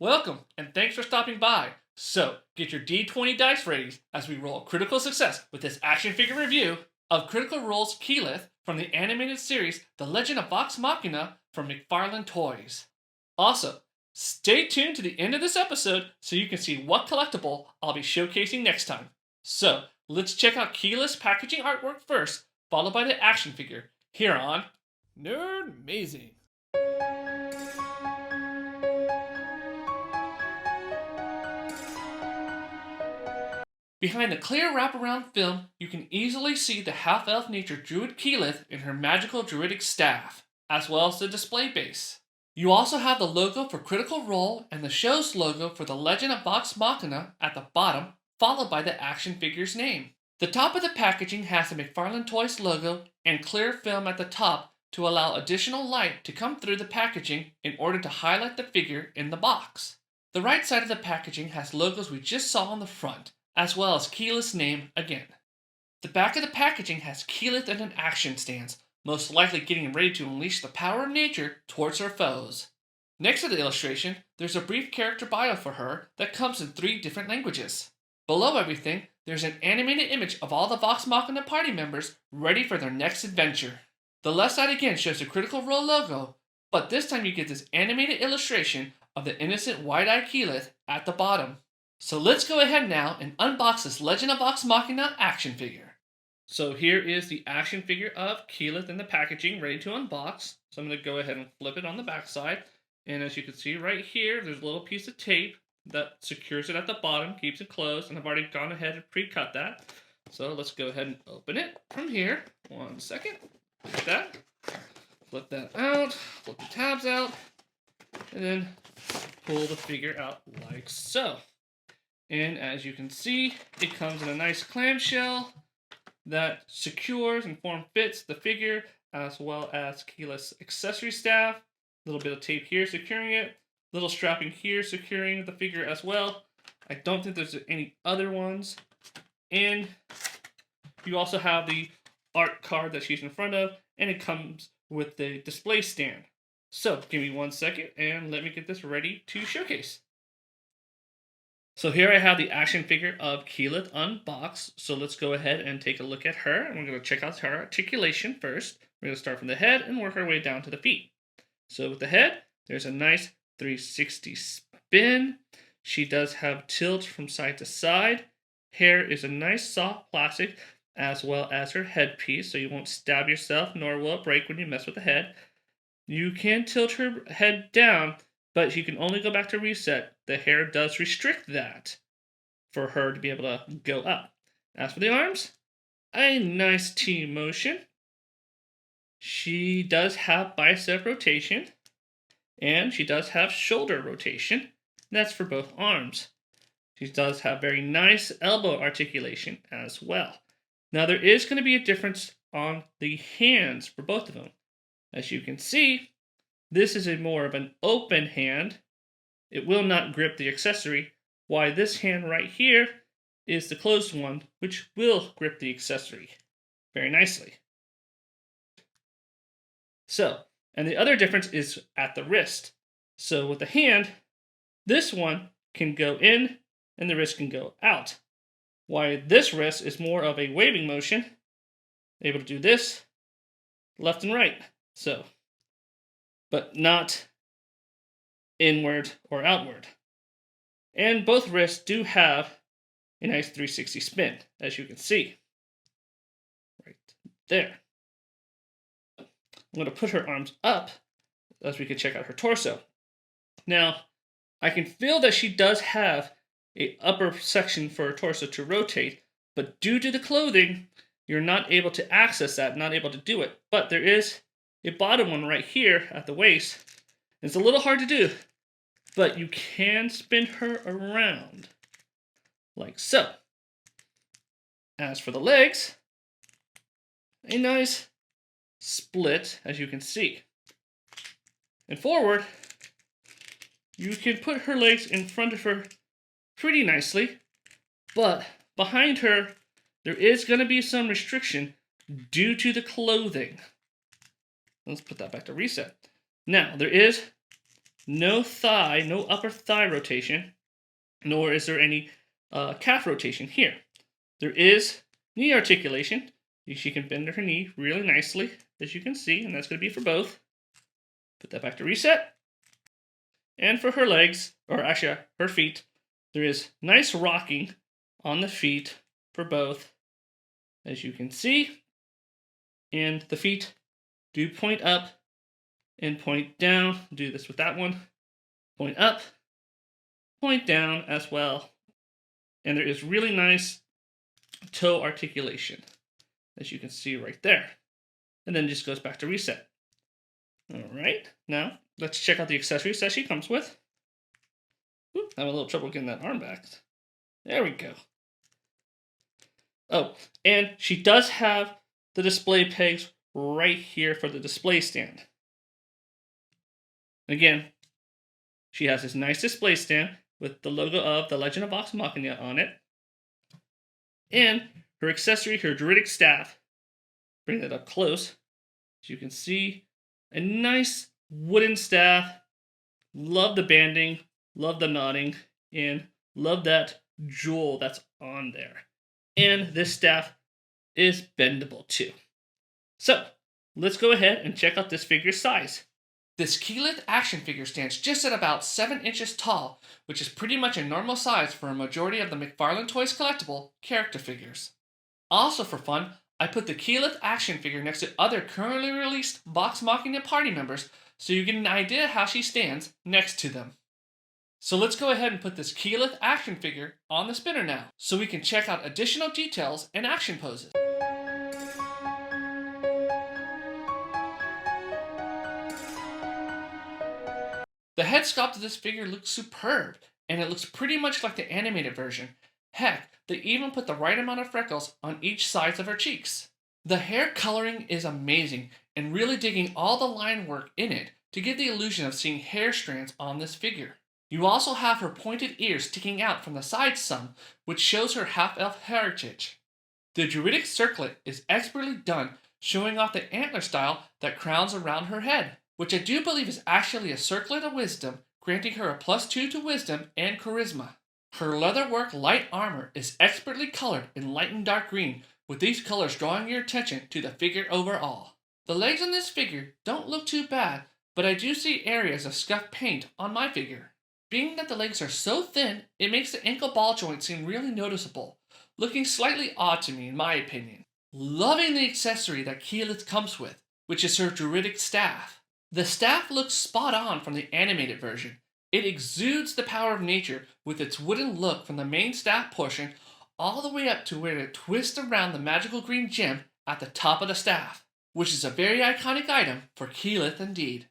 Welcome, and thanks for stopping by. So, get your D20 dice ready as we roll critical success with this action figure review of Critical Role's Keyleth from the animated series The Legend of Vox Machina from McFarlane Toys. Also, stay tuned to the end of this episode so you can see what collectible I'll be showcasing next time. So, let's check out Keyleth's packaging artwork first, followed by the action figure, here on Nerdmazing. Behind the clear wraparound film, you can easily see the half-elf nature druid Keyleth in her magical druidic staff, as well as the display base. You also have the logo for Critical Role and the show's logo for the Legend of Vox Machina at the bottom, followed by the action figure's name. The top of the packaging has the McFarlane Toys logo and clear film at the top to allow additional light to come through the packaging in order to highlight the figure in the box. The right side of the packaging has logos we just saw on the front, as well as Keyleth's name again. The back of the packaging has Keyleth in an action stance, most likely getting ready to unleash the power of nature towards her foes. Next to the illustration, there's a brief character bio for her that comes in 3 different languages. Below everything, there's an animated image of all the Vox Machina party members ready for their next adventure. The left side again shows the Critical Role logo, but this time you get this animated illustration of the innocent wide-eyed Keyleth at the bottom. So let's go ahead now and unbox this Legend of Vox Machina action figure. So here is the action figure of Keyleth in the packaging, ready to unbox. So I'm going to go ahead and flip it on the back side. And as you can see right here, there's a little piece of tape that secures it at the bottom, keeps it closed, and I've already gone ahead and pre-cut that. So let's go ahead and open it from here. 1 second. Like that. Flip that out, flip the tabs out, and then pull the figure out like so. And as you can see, it comes in a nice clamshell that secures and form-fits the figure, as well as Keyleth's accessory staff. A little bit of tape here securing it. Little strapping here securing the figure as well. I don't think there's any other ones. And you also have the art card that she's in front of, and it comes with the display stand. So, give me 1 second, and let me get this ready to showcase. So here I have the action figure of Keyleth unboxed. So let's go ahead and take a look at her. And we're going to check out her articulation first. We're going to start from the head and work our way down to the feet. So with the head, there's a nice 360 spin. She does have tilt from side to side. Hair is a nice soft plastic, as well as her headpiece, so you won't stab yourself, nor will it break when you mess with the head. You can tilt her head down, but you can only go back to reset. The hair does restrict that for her to be able to go up. As for the arms, a nice T motion. She does have bicep rotation, and she does have shoulder rotation. That's for both arms. She does have very nice elbow articulation as well. Now there is going to be a difference on the hands for both of them. As you can see, this is a more of an open hand. It will not grip the accessory, while this hand right here is the closed one, which will grip the accessory very nicely. So, and the other difference is at the wrist. So with the hand, this one can go in and the wrist can go out. While this wrist is more of a waving motion, able to do this left and right. So, but not inward or outward. And both wrists do have a nice 360 spin, as you can see. Right there. I'm going to put her arms up as we can check out her torso. Now, I can feel that she does have an upper section for her torso to rotate, but due to the clothing, you're not able to access that, not able to do it. But there is a bottom one right here at the waist. It's a little hard to do, but you can spin her around like so. As for the legs, a nice split, as you can see. And forward, you can put her legs in front of her pretty nicely, but behind her, there is going to be some restriction due to the clothing. Let's put that back to reset. Now, there is no thigh, no upper thigh rotation, nor is there any calf rotation here. There is knee articulation. She can bend her knee really nicely, as you can see, and that's going to be for both. Put that back to reset. And for her legs, or actually her feet, there is nice rocking on the feet for both, as you can see. And the feet do point up and point down. Do this with that one. Point up, point down as well. And there is really nice toe articulation, as you can see right there. And then just goes back to reset. All right, now let's check out the accessories that she comes with. Ooh, I have a little trouble getting that arm back. There we go. Oh, and she does have the display pegs right here for the display stand. Again, she has this nice display stand with the logo of the Legend of Vox Machina on it. And her accessory, her druidic staff. Bring that up close. As you can see, a nice wooden staff. Love the banding, love the knotting, and love that jewel that's on there. And this staff is bendable too. So, let's go ahead and check out this figure's size. This Keyleth action figure stands just at about 7 inches tall, which is pretty much a normal size for a majority of the McFarlane Toys collectible character figures. Also for fun, I put the Keyleth action figure next to other currently released Vox Machina party members so you get an idea how she stands next to them. So let's go ahead and put this Keyleth action figure on the spinner now, so we can check out additional details and action poses. The head sculpt of this figure looks superb, and it looks pretty much like the animated version. Heck, they even put the right amount of freckles on each side of her cheeks. The hair coloring is amazing, and really digging all the line work in it to give the illusion of seeing hair strands on this figure. You also have her pointed ears sticking out from the sides some, which shows her half-elf heritage. The druidic circlet is expertly done, showing off the antler style that crowns around her head, which I do believe is actually a circlet of wisdom, granting her a +2 to wisdom and charisma. Her leatherwork light armor is expertly colored in light and dark green, with these colors drawing your attention to the figure overall. The legs on this figure don't look too bad, but I do see areas of scuffed paint on my figure. Being that the legs are so thin, it makes the ankle ball joint seem really noticeable, looking slightly odd to me in my opinion. Loving the accessory that Keyleth comes with, which is her druidic staff. The staff looks spot on from the animated version. It exudes the power of nature with its wooden look from the main staff portion all the way up to where it twists around the magical green gem at the top of the staff, which is a very iconic item for Keyleth indeed.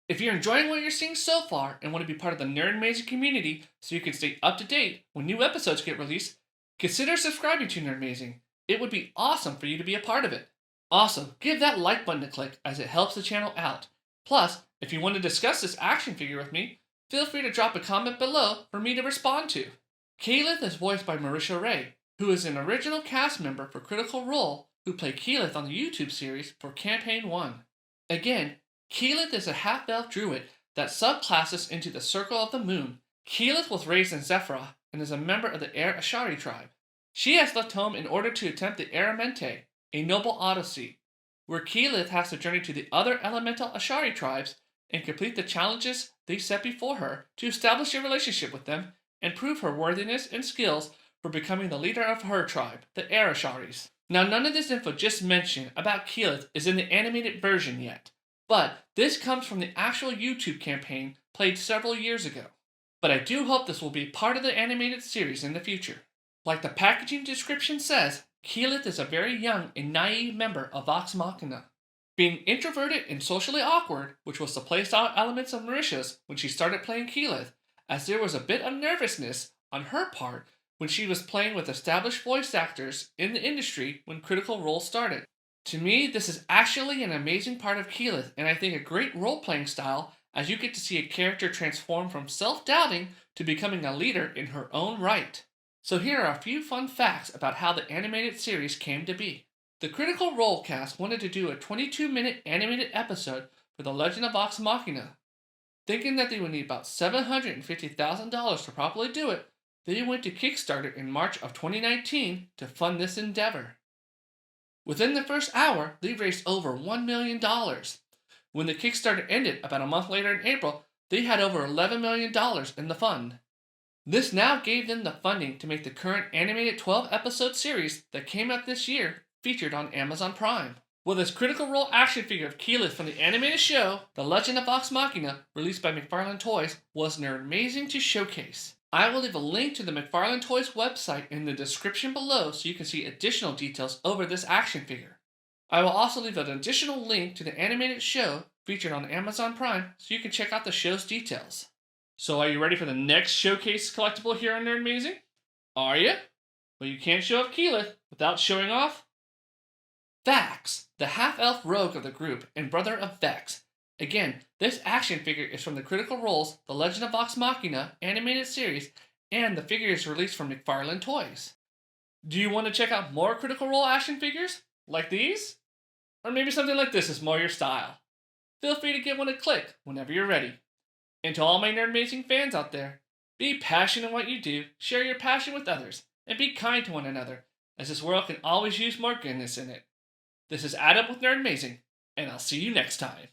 If you're enjoying what you're seeing so far and want to be part of the Nerdmazing community so you can stay up to date when new episodes get released, consider subscribing to Nerdmazing. It would be awesome for you to be a part of it. Also, give that like button a click as it helps the channel out. Plus, if you want to discuss this action figure with me, feel free to drop a comment below for me to respond to. Keyleth is voiced by Marisha Ray, who is an original cast member for Critical Role who played Keyleth on the YouTube series for Campaign 1. Again, Keyleth is a half-elf druid that subclasses into the Circle of the Moon. Keyleth was raised in Zephyra and is a member of the Air Ashari tribe. She has left home in order to attempt the Aramente, a noble odyssey, where Keyleth has to journey to the other elemental Ashari tribes and complete the challenges they set before her to establish a relationship with them and prove her worthiness and skills for becoming the leader of her tribe, the Air Asharis. Now, none of this info just mentioned about Keyleth is in the animated version yet, but this comes from the actual YouTube campaign played several years ago. But I do hope this will be part of the animated series in the future. Like the packaging description says, Keyleth is a very young and naive member of Vox Machina. Being introverted and socially awkward, which was the playstyle elements of Marisha's when she started playing Keyleth, as there was a bit of nervousness on her part when she was playing with established voice actors in the industry when Critical Role started. To me, this is actually an amazing part of Keyleth, and I think a great role-playing style as you get to see a character transform from self-doubting to becoming a leader in her own right. So here are a few fun facts about how the animated series came to be. The Critical Role cast wanted to do a 22-minute animated episode for the Legend of Vox Machina. Thinking that they would need about $750,000 to properly do it, they went to Kickstarter in March of 2019 to fund this endeavor. Within the first hour, they raised over $1 million. When the Kickstarter ended about a month later in April, they had over $11 million in the fund. This now gave them the funding to make the current animated 12-episode series that came out this year, featured on Amazon Prime. Well, this Critical Role action figure of Keyleth from the animated show, The Legend of Vox Machina, released by McFarlane Toys, was Nerdmazing to showcase. I will leave a link to the McFarlane Toys website in the description below so you can see additional details over this action figure. I will also leave an additional link to the animated show featured on Amazon Prime so you can check out the show's details. So are you ready for the next showcase collectible here on Nerdmazing? Are you? Well, you can't show off Keyleth without showing off Vax, the half-elf rogue of the group and brother of Vex. Again, this action figure is from the Critical Role's The Legend of Vox Machina animated series, and the figure is released from McFarlane Toys. Do you want to check out more Critical Role action figures? Like these? Or maybe something like this is more your style? Feel free to give one a click whenever you're ready. And to all my Nerdmazing fans out there, be passionate in what you do, share your passion with others, and be kind to one another, as this world can always use more goodness in it. This is Adam with Nerdmazing, and I'll see you next time.